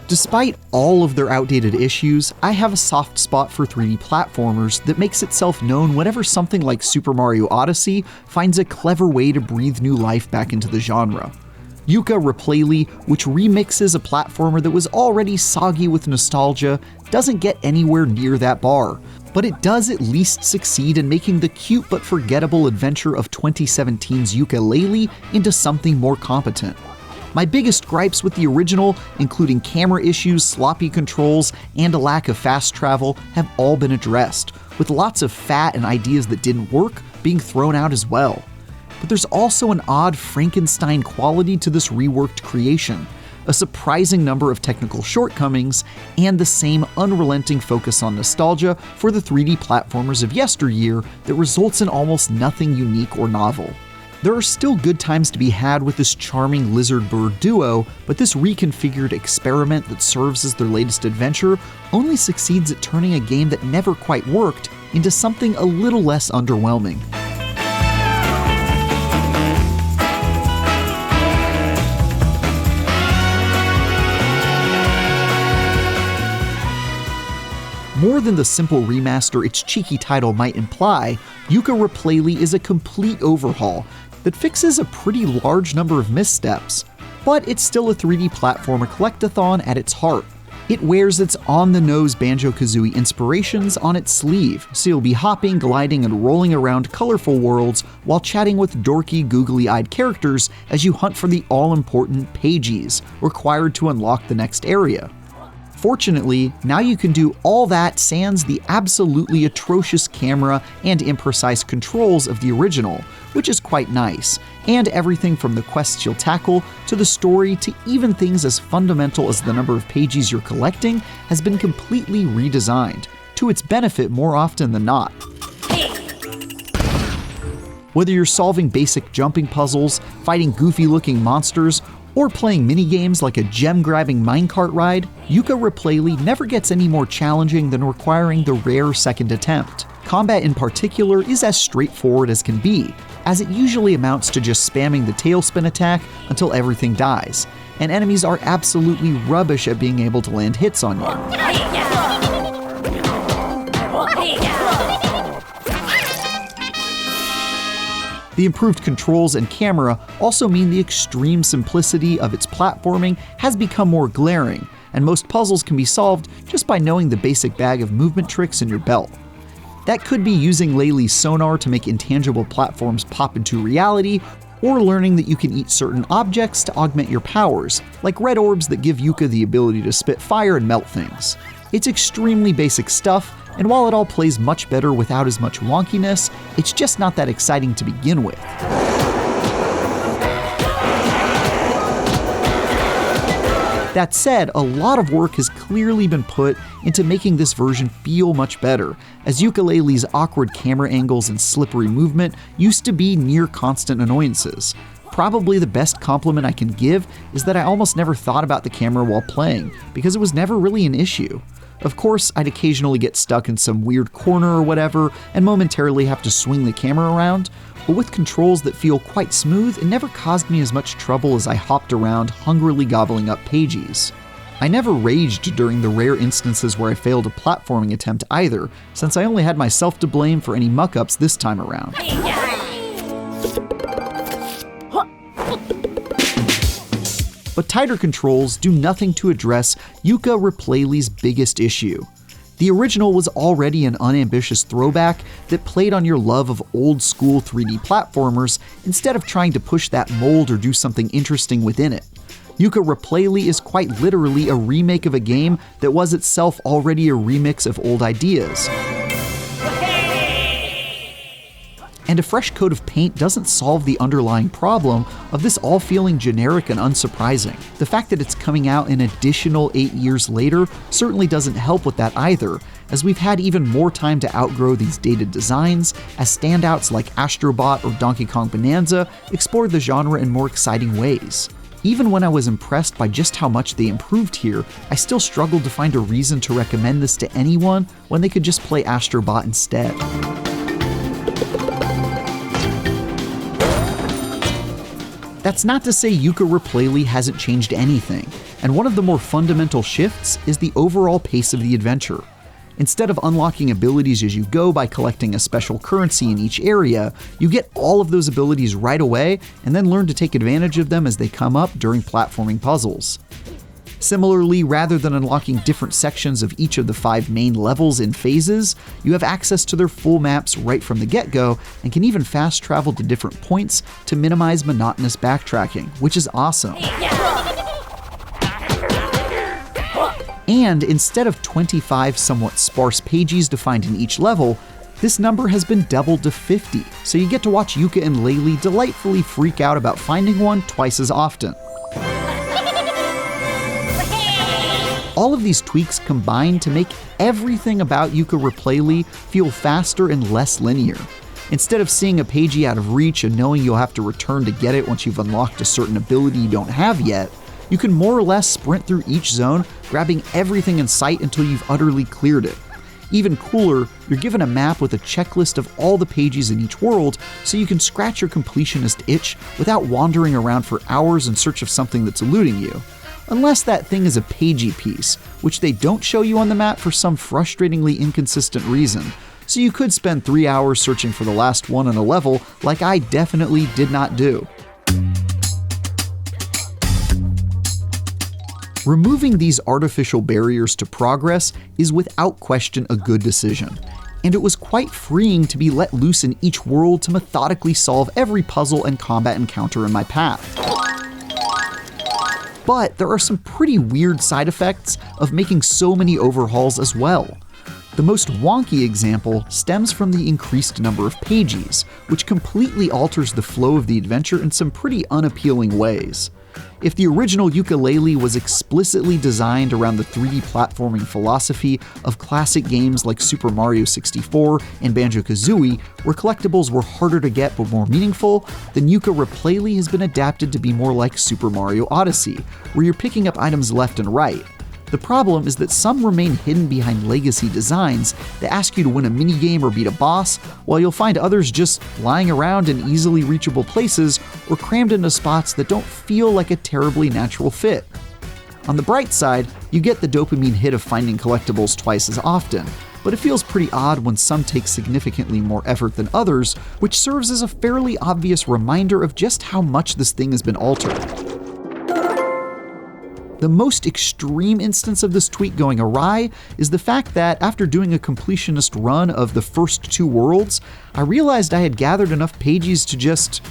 Despite all of their outdated issues, I have a soft spot for 3D platformers that makes itself known whenever something like Super Mario Odyssey finds a clever way to breathe new life back into the genre. Yooka-Replaylee, which remixes a platformer that was already soggy with nostalgia, doesn't get anywhere near that bar, but it does at least succeed in making the cute but forgettable adventure of 2017's Yooka-Laylee into something more competent. My biggest gripes with the original, including camera issues, sloppy controls, and a lack of fast travel, have all been addressed, with lots of fat and ideas that didn't work being thrown out as well. But there's also an odd Frankenstein quality to this reworked creation, a surprising number of technical shortcomings, and the same unrelenting focus on nostalgia for the 3D platformers of yesteryear that results in almost nothing unique or novel. There are still good times to be had with this charming lizard-bird duo, but this reconfigured experiment that serves as their latest adventure only succeeds at turning a game that never quite worked into something a little less underwhelming. More than the simple remaster its cheeky title might imply, Yooka-Replaylee is a complete overhaul that fixes a pretty large number of missteps, but it's still a 3D platformer collectathon at its heart. It wears its on-the-nose Banjo-Kazooie inspirations on its sleeve, so you'll be hopping, gliding, and rolling around colorful worlds while chatting with dorky, googly-eyed characters as you hunt for the all-important Pagies, required to unlock the next area. Fortunately, now you can do all that sans the absolutely atrocious camera and imprecise controls of the original, which is quite nice, and everything from the quests you'll tackle to the story to even things as fundamental as the number of pages you're collecting has been completely redesigned, to its benefit more often than not. Whether you're solving basic jumping puzzles, fighting goofy-looking monsters, or playing minigames like a gem-grabbing minecart ride, Yooka-Replaylee never gets any more challenging than requiring the rare second attempt. Combat in particular is as straightforward as can be, as it usually amounts to just spamming the tailspin attack until everything dies, and enemies are absolutely rubbish at being able to land hits on you. The improved controls and camera also mean the extreme simplicity of its platforming has become more glaring, and most puzzles can be solved just by knowing the basic bag of movement tricks in your belt. That could be using Laylee's sonar to make intangible platforms pop into reality, or learning that you can eat certain objects to augment your powers, like red orbs that give Yooka the ability to spit fire and melt things. It's extremely basic stuff, and while it all plays much better without as much wonkiness, it's just not that exciting to begin with. That said, a lot of work has clearly been put into making this version feel much better, as Yooka-Laylee's awkward camera angles and slippery movement used to be near constant annoyances. Probably the best compliment I can give is that I almost never thought about the camera while playing, because it was never really an issue. Of course, I'd occasionally get stuck in some weird corner or whatever, and momentarily have to swing the camera around, but with controls that feel quite smooth, it never caused me as much trouble as I hopped around hungrily gobbling up Pagies. I never raged during the rare instances where I failed a platforming attempt either, since I only had myself to blame for any muck-ups this time around. But tighter controls do nothing to address Yooka-Replaylee's biggest issue. The original was already an unambitious throwback that played on your love of old-school 3D platformers instead of trying to push that mold or do something interesting within it. Yooka-Replaylee is quite literally a remake of a game that was itself already a remix of old ideas. And a fresh coat of paint doesn't solve the underlying problem of this all feeling generic and unsurprising. The fact that it's coming out an additional 8 years later certainly doesn't help with that either, as we've had even more time to outgrow these dated designs, as standouts like Astrobot or Donkey Kong Bonanza explored the genre in more exciting ways. Even when I was impressed by just how much they improved here, I still struggled to find a reason to recommend this to anyone when they could just play Astrobot instead. That's not to say Yooka-Replaylee hasn't changed anything, and one of the more fundamental shifts is the overall pace of the adventure. Instead of unlocking abilities as you go by collecting a special currency in each area, you get all of those abilities right away and then learn to take advantage of them as they come up during platforming puzzles. Similarly, rather than unlocking different sections of each of the 5 main levels in phases, you have access to their full maps right from the get-go and can even fast travel to different points to minimize monotonous backtracking, which is awesome. And instead of 25 somewhat sparse Pagies to find in each level, this number has been doubled to 50, so you get to watch Yooka and Laylee delightfully freak out about finding one twice as often. All of these tweaks combine to make everything about Yooka-Replaylee feel faster and less linear. Instead of seeing a Pagie out of reach and knowing you'll have to return to get it once you've unlocked a certain ability you don't have yet, you can more or less sprint through each zone, grabbing everything in sight until you've utterly cleared it. Even cooler, you're given a map with a checklist of all the Pagies in each world, so you can scratch your completionist itch without wandering around for hours in search of something that's eluding you. Unless that thing is a Pagie piece, which they don't show you on the map for some frustratingly inconsistent reason, so you could spend 3 hours searching for the last one on a level like I definitely did not do. Removing these artificial barriers to progress is without question a good decision, and it was quite freeing to be let loose in each world to methodically solve every puzzle and combat encounter in my path. But there are some pretty weird side effects of making so many overhauls as well. The most wonky example stems from the increased number of Pagies, which completely alters the flow of the adventure in some pretty unappealing ways. If the original Yooka-Laylee was explicitly designed around the 3D platforming philosophy of classic games like Super Mario 64 and Banjo-Kazooie, where collectibles were harder to get but more meaningful, then Yooka-Replaylee has been adapted to be more like Super Mario Odyssey, where you're picking up items left and right. The problem is that some remain hidden behind legacy designs that ask you to win a minigame or beat a boss, while you'll find others just lying around in easily reachable places or crammed into spots that don't feel like a terribly natural fit. On the bright side, you get the dopamine hit of finding collectibles twice as often, but it feels pretty odd when some take significantly more effort than others, which serves as a fairly obvious reminder of just how much this thing has been altered. The most extreme instance of this tweak going awry is the fact that after doing a completionist run of the first 2 worlds, I realized I had gathered enough Pagies to just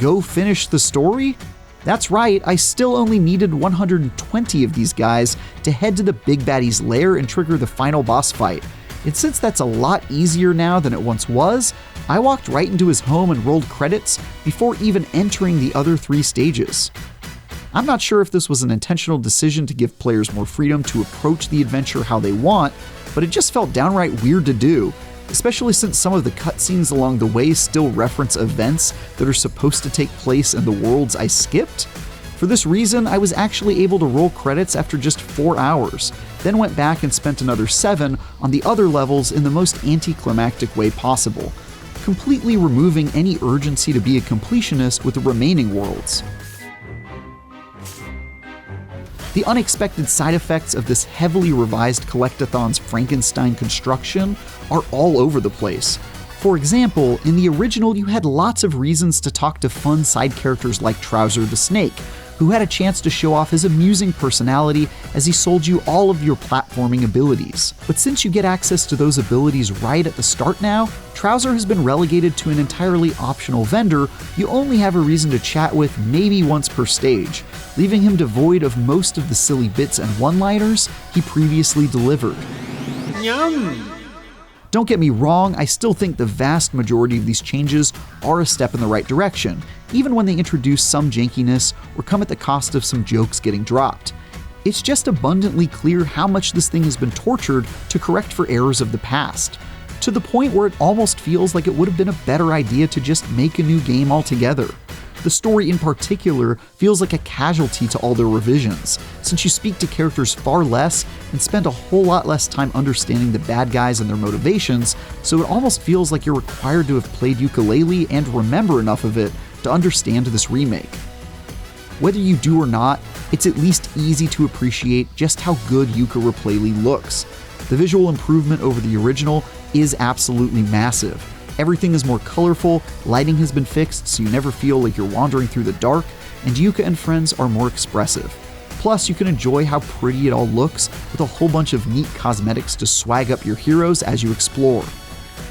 go finish the story. That's right, I still only needed 120 of these guys to head to the Big Baddie's lair and trigger the final boss fight. And since that's a lot easier now than it once was, I walked right into his home and rolled credits before even entering the other 3 stages. I'm not sure if this was an intentional decision to give players more freedom to approach the adventure how they want, but it just felt downright weird to do, especially since some of the cutscenes along the way still reference events that are supposed to take place in the worlds I skipped. For this reason, I was actually able to roll credits after just 4 hours, then went back and spent another 7 on the other levels in the most anticlimactic way possible, completely removing any urgency to be a completionist with the remaining worlds. The unexpected side effects of this heavily revised Collectathon's Frankenstein construction are all over the place. For example, in the original you had lots of reasons to talk to fun side characters like Trouser the Snake, who had a chance to show off his amusing personality as he sold you all of your platforming abilities. But since you get access to those abilities right at the start now, Trouser has been relegated to an entirely optional vendor you only have a reason to chat with maybe once per stage, leaving him devoid of most of the silly bits and one-liners he previously delivered. Yum! Don't get me wrong, I still think the vast majority of these changes are a step in the right direction, even when they introduce some jankiness or come at the cost of some jokes getting dropped. It's just abundantly clear how much this thing has been tortured to correct for errors of the past, to the point where it almost feels like it would have been a better idea to just make a new game altogether. The story in particular feels like a casualty to all their revisions, since you speak to characters far less and spend a whole lot less time understanding the bad guys and their motivations, so it almost feels like you're required to have played Yooka-Laylee and remember enough of it to understand this remake. Whether you do or not, it's at least easy to appreciate just how good Yooka-Replaylee looks. The visual improvement over the original is absolutely massive. Everything is more colorful, lighting has been fixed so you never feel like you're wandering through the dark, and Yooka and friends are more expressive. Plus, you can enjoy how pretty it all looks with a whole bunch of neat cosmetics to swag up your heroes as you explore.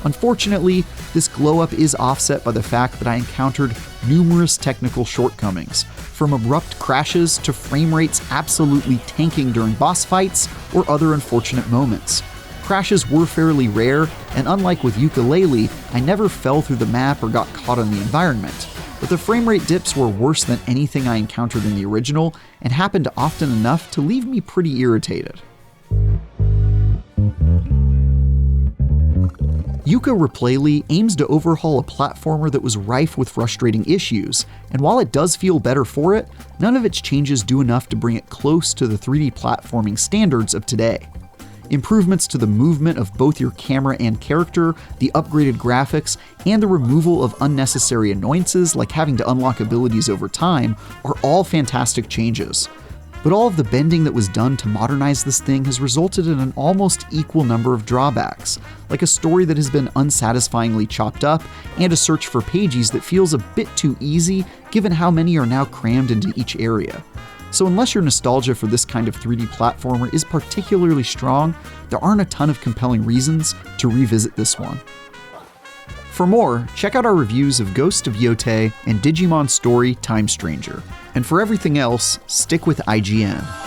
Unfortunately, this glow-up is offset by the fact that I encountered numerous technical shortcomings, from abrupt crashes to frame rates absolutely tanking during boss fights or other unfortunate moments. Crashes were fairly rare, and unlike with Yooka-Laylee, I never fell through the map or got caught in the environment. But the frame rate dips were worse than anything I encountered in the original, and happened often enough to leave me pretty irritated. Yooka-Replaylee aims to overhaul a platformer that was rife with frustrating issues, and while it does feel better for it, none of its changes do enough to bring it close to the 3D platforming standards of today. Improvements to the movement of both your camera and character, the upgraded graphics, and the removal of unnecessary annoyances like having to unlock abilities over time are all fantastic changes. But all of the bending that was done to modernize this thing has resulted in an almost equal number of drawbacks, like a story that has been unsatisfyingly chopped up, and a search for Pagies that feels a bit too easy given how many are now crammed into each area. So unless your nostalgia for this kind of 3D platformer is particularly strong, there aren't a ton of compelling reasons to revisit this one. For more, check out our reviews of Ghost of Yotei and Digimon Story Time Stranger. And for everything else, stick with IGN.